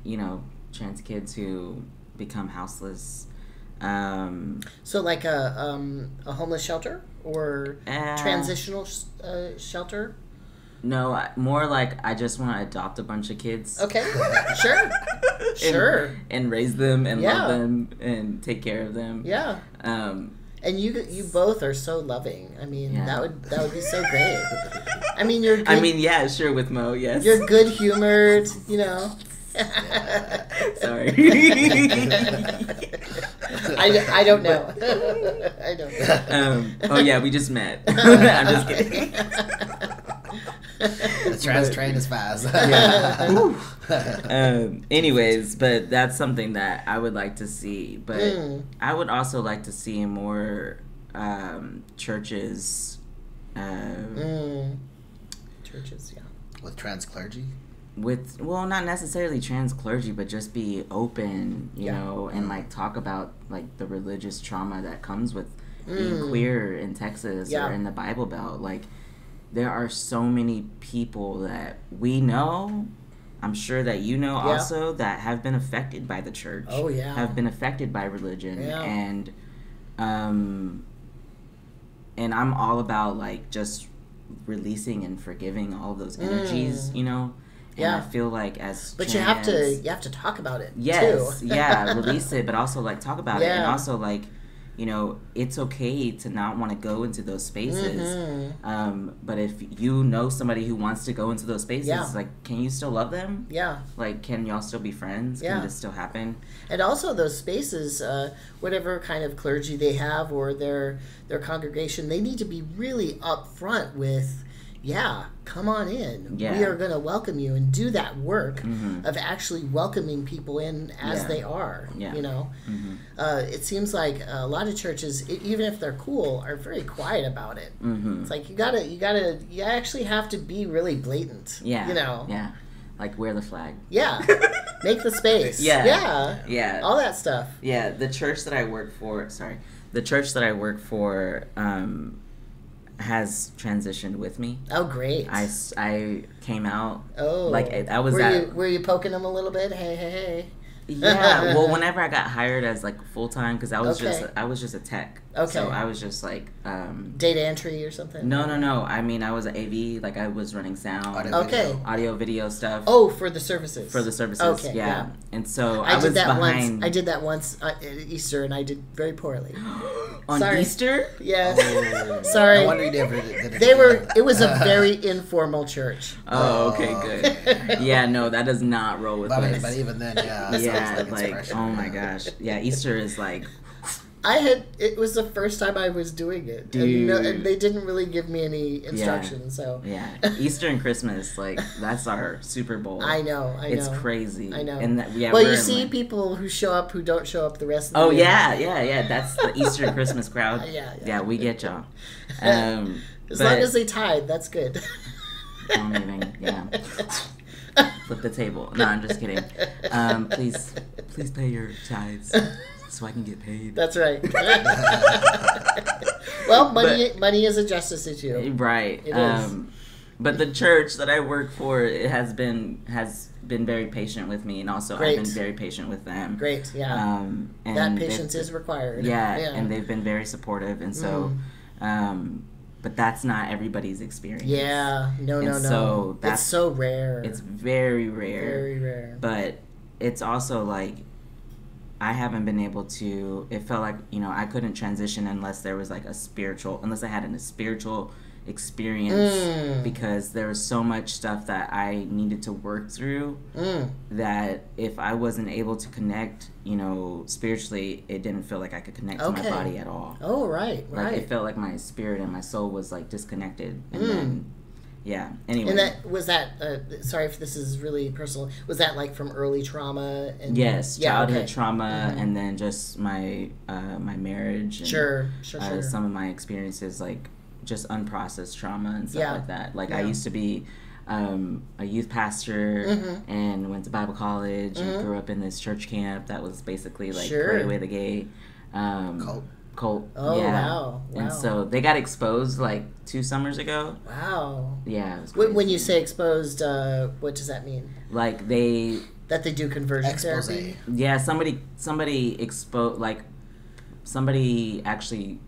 trans kids who become houseless. So like a homeless shelter or transitional shelter? No, more like I just want to adopt a bunch of kids. Okay, sure. And raise them and love them and take care of them. Yeah. And you both are so loving. I mean, that would be so great. I mean, you're good. I mean, yeah, sure, with Mo, yes. You're good humored, Sorry. I don't know. I don't know. Oh yeah, we just met. I'm just kidding. The trans train is fast. Anyways, but that's something that I would like to see. But I would also like to see more churches. Churches, with trans clergy. Not necessarily trans clergy, but just be open, and like talk about like the religious trauma that comes with being queer in Texas or in the Bible Belt. Like, there are so many people that we know, I'm sure that also, that have been affected by the church. Oh yeah, have been affected by religion, and I'm all about like just releasing and forgiving all of those energies, And I feel like but you have to talk about it. Yes, too. Release it, but also like talk about it, and also like it's okay to not want to go into those spaces. But if you know somebody who wants to go into those spaces, like, can you still love them? Yeah. Like, can y'all still be friends? Can this still happen? And also those spaces, whatever kind of clergy they have or their congregation, they need to be really upfront with, come on in. We are going to welcome you and do that work of actually welcoming people in as they are. It seems like a lot of churches, even if they're cool, are very quiet about it. It's like you actually have to be really blatant. Like, wear the flag. Make the space. All that stuff. The church that I work for has transitioned with me. Oh, great! I came out. Oh, like I was. Were you poking them a little bit? Hey. Yeah. Well, whenever I got hired as like full time, because I was just a tech. Okay. So I was just like data entry or something. No. I mean, I was an AV. Like, I was running sound. Audio, video stuff. Oh, for the services. Okay. Yeah. And so I did that once at Easter, and I did very poorly. On Easter? Yes. Oh. Sorry. No wonder you never did It was a very informal church. Oh, okay, good. Yeah, no, that does not roll with us. But even then, oh my gosh. Yeah, Easter is like... It was the first time I was doing it. And they didn't really give me any instructions, so. Yeah. Easter and Christmas, like, that's our Super Bowl. I know. It's crazy. I know. And you see people who show up who don't show up the rest of the year. Yeah. That's the Easter and Christmas crowd. Yeah, we get y'all. As long as they tithe, that's good. Don't even, flip the table. No, I'm just kidding. Please pay your tithes so I can get paid. That's right. Well, money is a justice issue. Right. It is. But the church that I work for, it has been very patient with me, and also I've been very patient with them. Great, yeah. And that patience is required. Yeah, and they've been very supportive, and so, but that's not everybody's experience. Yeah, no. So it's so rare. It's very rare. Very rare. But it's also like, I haven't been able to, it felt like, I couldn't transition unless there was like unless I had a spiritual experience, because there was so much stuff that I needed to work through that if I wasn't able to connect, spiritually, it didn't feel like I could connect to my body at all. Oh, right. Like it felt like my spirit and my soul was like disconnected, and then anyway. And that was sorry if this is really personal, was that like from early trauma? And yes, childhood trauma, and then just my my marriage, and sure. Some of my experiences, like just unprocessed trauma and stuff like that. Like I used to be a youth pastor and went to Bible college and grew up in this church camp that was basically like Pray Away the Gay cult. Oh, wow. And so they got exposed like 2 summers ago. Wow. Yeah, it was crazy. When you say exposed, what does that mean? Like that they do conversion therapy? Yeah, somebody exposed, like somebody actually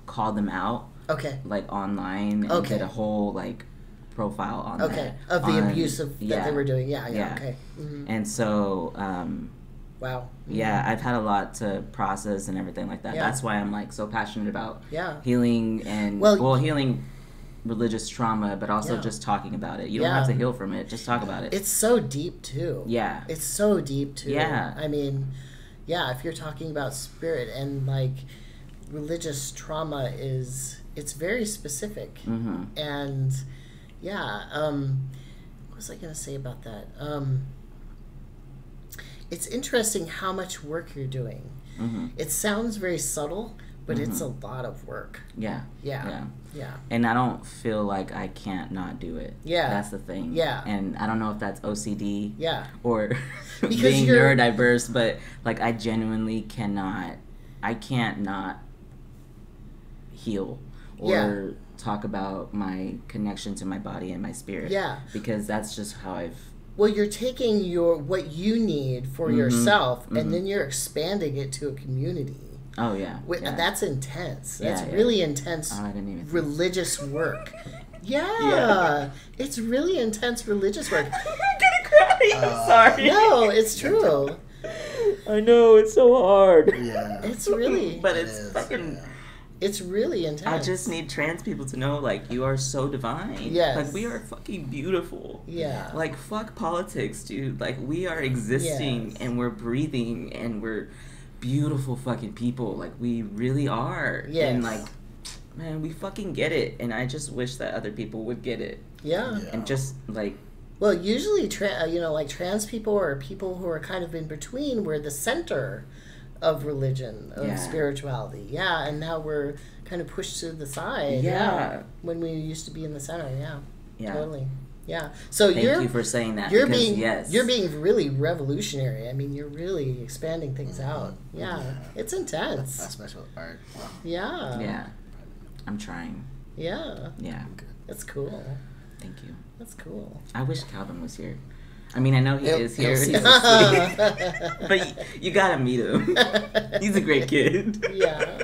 called them out. Okay. Like online, and did a whole like profile on that. Of the abuse that they were doing. Yeah. Okay. And so wow. Yeah, I've had a lot to process and everything like that. Yeah. That's why I'm like so passionate about healing and healing religious trauma, but also just talking about it. You don't have to heal from it, just talk about it. It's so deep too. Yeah. It's so deep too. Yeah. I mean, if you're talking about spirit and like religious trauma it's very specific. And what was I going to say about that? It's interesting how much work you're doing. It sounds very subtle, but it's a lot of work. Yeah. And I don't feel like I can't not do it. Yeah. That's the thing. Yeah. And I don't know if that's OCD. Yeah. Or being neurodiverse, but like I genuinely can't not heal or talk about my connection to my body and my spirit. Yeah. Because that's just how I've... Well, you're taking what you need for yourself, and then you're expanding it to a community. Oh, yeah. That's intense. That's really intense religious work. It's really intense religious work. I'm gonna cry. I'm sorry. No, it's true. I know, it's so hard. Yeah. It's really... But it's fucking... It's really intense. I just need trans people to know, like, you are so divine. Yes. Like, we are fucking beautiful. Yeah. Like, fuck politics, dude. Like, we are existing and we're breathing and we're beautiful fucking people. Like, we really are. Yes. And, like, man, we fucking get it. And I just wish that other people would get it. Yeah. And just, like... Well, usually, like, trans people or people who are kind of in between were the center of religion, of spirituality. Yeah, and now we're kind of pushed to the side. Yeah. When we used to be in the center. Yeah. Totally. Yeah. So Thank you for saying that. You're being really revolutionary. I mean, you're really expanding things out. Yeah. It's intense. That's my art. Wow. Yeah. Yeah. I'm trying. Yeah. Yeah. That's cool. Thank you. That's cool. I wish Calvin was here. I mean, I know he is here. He's asleep. But you gotta meet him. He's a great kid. Yeah.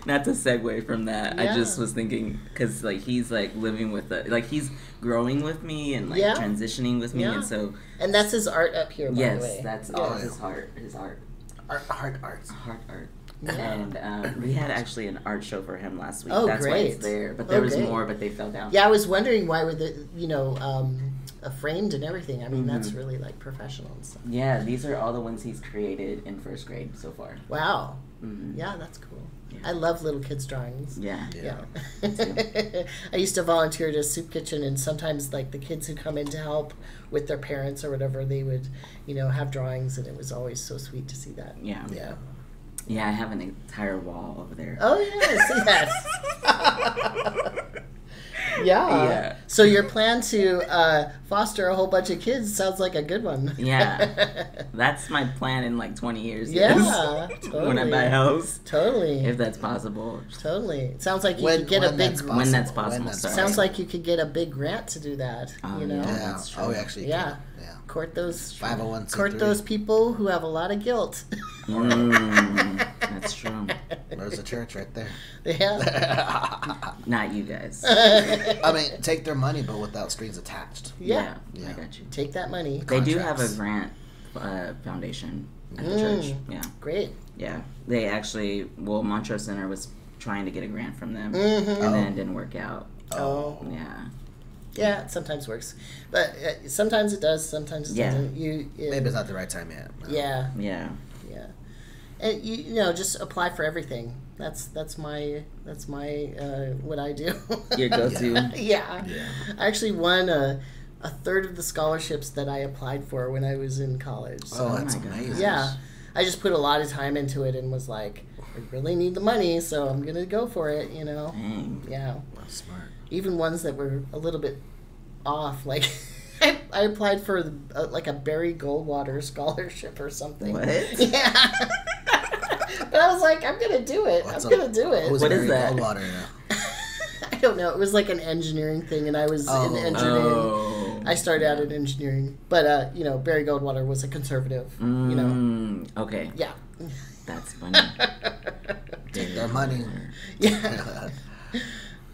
Not to segue from that, I just was thinking, because, like, he's, like, living with he's growing with me and, like, transitioning with me, and so... And that's his art up here, by the way. Yes, that's all his art. Heart art. Yeah. And we had actually an art show for him last week. Oh, that's great. why it's there. But there was more, but they fell down. Yeah, I was wondering why were framed and everything. I mean, that's really, like, professional and stuff. Yeah, these are all the ones he's created in first grade so far. Wow. Yeah, that's cool. Yeah. I love little kids' drawings. Yeah. I used to volunteer at a soup kitchen, and sometimes, like, the kids who come in to help with their parents or whatever, they would, have drawings, and it was always so sweet to see that. Yeah. Yeah, I have an entire wall over there. Oh, yeah, I see that. Yeah. So your plan to foster a whole bunch of kids sounds like a good one. Yeah. That's my plan in like 20 years. Yeah. Totally. When I buy a house. Totally. If that's possible. Totally. It sounds like you could get a big... When that's possible. Sounds like you could get a big grant to do that. You know? Yeah. That's true. Actually. Yeah. Court those 501c3. Court those people who have a lot of guilt. That's true. There's a church right there. Yeah. Not you guys. I mean, take their money, but without strings attached. Yeah. I got you. Take that money. They do have a grant foundation at the church. Yeah. Great. Yeah. They actually, Montrose Center was trying to get a grant from them, and then it didn't work out. Yeah. Yeah, it sometimes works, but sometimes it does. Sometimes it doesn't. Maybe it's not the right time yet. No. Yeah. Yeah. And you know, just apply for everything. That's my what I do. Your go-to. Yeah. I actually won a third of the scholarships that I applied for when I was in college. So, that's amazing. Yeah, I just put a lot of time into it and was like, I really need the money, so I'm gonna go for it. You know. Dang. Yeah. That's smart. Even ones that were a little bit off, like I applied for like a Barry Goldwater scholarship or something. What? Yeah. But I was like, I'm gonna do it. What is that? Goldwater? I don't know. It was like an engineering thing, and I was in engineering. I started out in engineering, but you know, Barry Goldwater was a conservative. You know. Okay. Yeah. That's funny. Take their money. Yeah.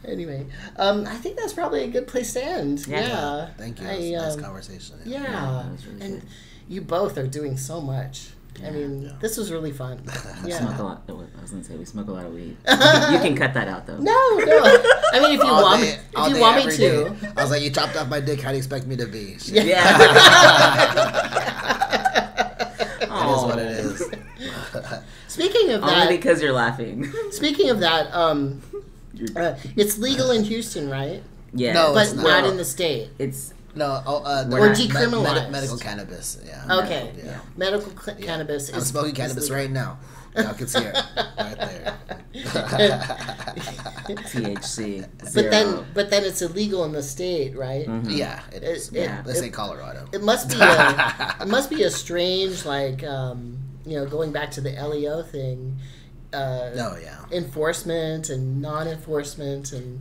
Anyway, I think that's probably a good place to end. Yeah. Thank you. Nice conversation. Yeah. Really and good. you both are doing so much. Yeah. I mean, this was really fun. Yeah. Smoke a lot. I was gonna say we smoke a lot of weed. You can cut that out though. No. I mean, if you want me to. I was like, you chopped off my dick. How do you expect me to be? Shit. Yeah. That is what it is. Speaking of that, only because you're laughing. Speaking of that, it's legal in Houston, right? Yeah, no, but not in the state. It's or decriminalized. Medical cannabis. Yeah. Okay. Yeah. Medical cannabis. I'm smoking cannabis right now. Y'all can see it right there. THC. But then it's illegal in the state, right? Mm-hmm. Yeah, it is. This ain't Colorado. It must be a strange, like, you know, going back to the LEO thing. Enforcement and non-enforcement and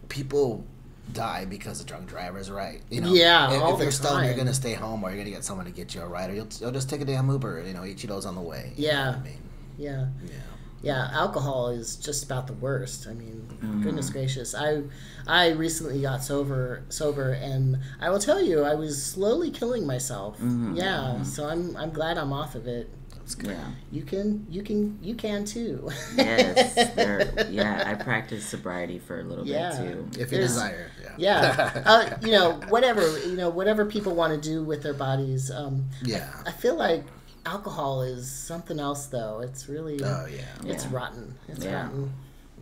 people die because of drunk drivers, right? You know, if you're stoned, you're gonna stay home, or you're gonna get someone to get you a ride, or you'll just take a damn Uber, you know, eat Cheetos on the way. Yeah, yeah. Alcohol is just about the worst. I mean, goodness gracious. I recently got sober, and I will tell you, I was slowly killing myself. So I'm glad I'm off of it. Yeah, you can too. Yes, I practiced sobriety for a little bit too. If you desire, you know, whatever people want to do with their bodies. I feel like alcohol is something else, though. It's really, it's rotten. It's rotten.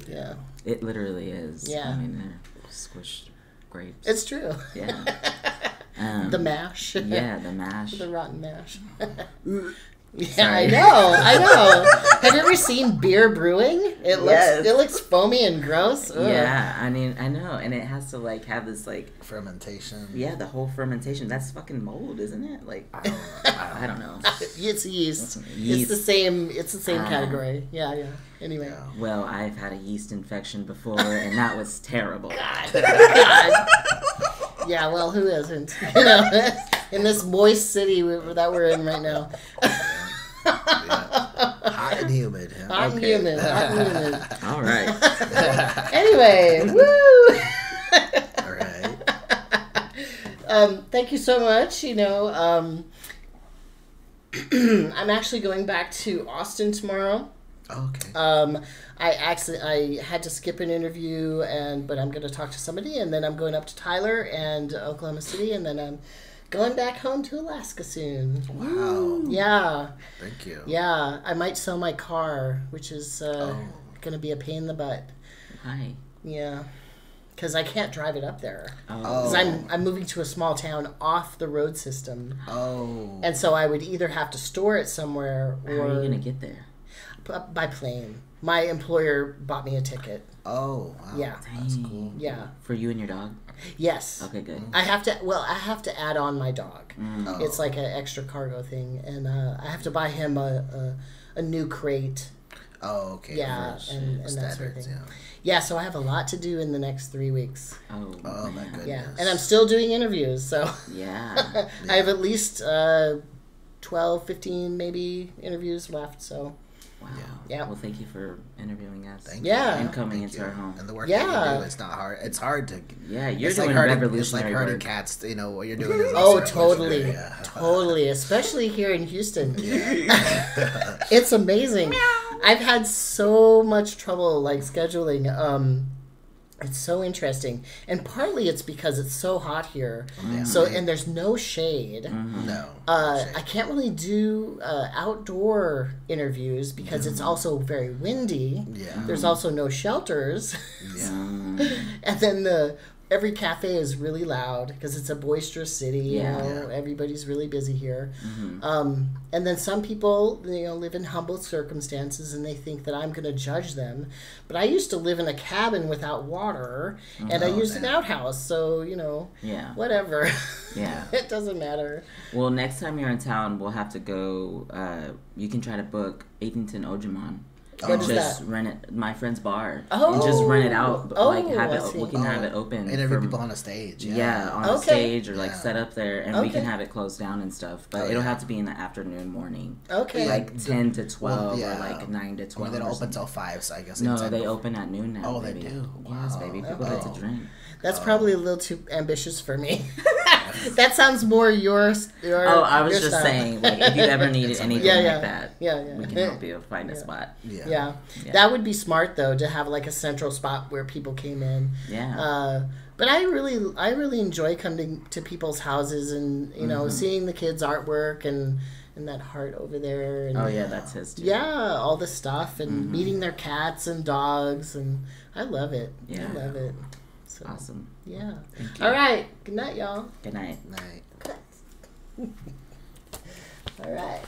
Yeah, it literally is. Yeah, I mean, they're squished grapes. It's true. Yeah. The mash. Yeah, the mash. The rotten mash. Yeah, I know. Have you ever seen beer brewing? It looks foamy and gross. Ugh. Yeah, I mean, I know, and it has to like have this like fermentation. Yeah, the whole fermentation. That's fucking mold, isn't it? Like I don't know. It's yeast. It's the same. It's the same category. Yeah. Anyway. Yeah. Well, I've had a yeast infection before, and that was terrible. God. Yeah. Well, who isn't? You know, in this moist city that we're in right now. Hot and humid. Hot and humid. All right. Anyway, woo! All right. Thank you so much. You know, I'm actually going back to Austin tomorrow. Okay. I had to skip an interview, but I'm going to talk to somebody, and then I'm going up to Tyler and Oklahoma City, and then I'm going back home to Alaska soon. Wow. Yeah. Thank you. Yeah. I might sell my car, which is going to be a pain in the butt. Hi. Yeah. Because I can't drive it up there. Oh. Because I'm moving to a small town off the road system. Oh. And so I would either have to store it somewhere or... How are you going to get there? By plane. My employer bought me a ticket. Oh, wow. Yeah. That's cool. Yeah. For you and your dog? Yes. Okay, good. I have to add on my dog. Oh. It's like an extra cargo thing, and I have to buy him a new crate. Oh, okay. Yeah, and that sort of thing. Yeah, so I have a lot to do in the next 3 weeks. Oh my goodness. Yeah, and I'm still doing interviews, so yeah. I have at least 12, 15 maybe interviews left, so. Wow. Yeah. Well, thank you for interviewing us. Thank you. And coming into our home. And the work that you do, it's not hard. It's hard to. Yeah, you're like doing revolutionary It's like herding work. cats. You know what you're doing. Is Oh, also totally, yeah. totally. Especially here in Houston, Yeah. it's amazing. I've had so much trouble like scheduling. It's so interesting, and partly it's because it's so hot here. Yeah. So and there's no shade. Mm-hmm. No. I can't really do outdoor interviews because it's also very windy. Yeah. There's also no shelters. Yeah. And then every cafe is really loud because it's a boisterous city. Yeah. You know, everybody's really busy here. Mm-hmm. And then some people, live in humble circumstances and they think that I'm going to judge them. But I used to live in a cabin without water, and I used an outhouse. So Yeah. whatever. Yeah. It doesn't matter. Well, next time you're in town, we'll have to go. You can try to book Avington Ojimon. What is just that? rent it, my friend's bar. Oh. And just rent it out. Oh, Like have I it. see. We can have it open. Interview people on a stage. Yeah, on a Okay. stage or like Yeah. set up there, and we can Okay. have it closed down and stuff. But Oh, it'll yeah. have to be in the afternoon, morning. Okay. Like 10 to 12 yeah. or like 9 to 12. They don't or open something. till 5, so I guess. No, it's they open at noon now. Oh, they baby. do? Yes, Wow. baby. People Oh. like to drink. That's probably a little too ambitious for me. That sounds more your Oh, I was your just style. saying, like, if you ever needed anything Yeah, like that, yeah. we can help you find a spot. Yeah. Yeah. Yeah. That would be smart though, to have like a central spot where people came in. Yeah. But I really enjoy coming to people's houses and seeing the kids' artwork and that heart over there. And, Oh, yeah, that's his too. Yeah, all the stuff and meeting their cats and dogs, and I love it. Yeah. I love it. So, Awesome. Yeah. Thank you. All right. Good night, y'all. Good night. Night. All right.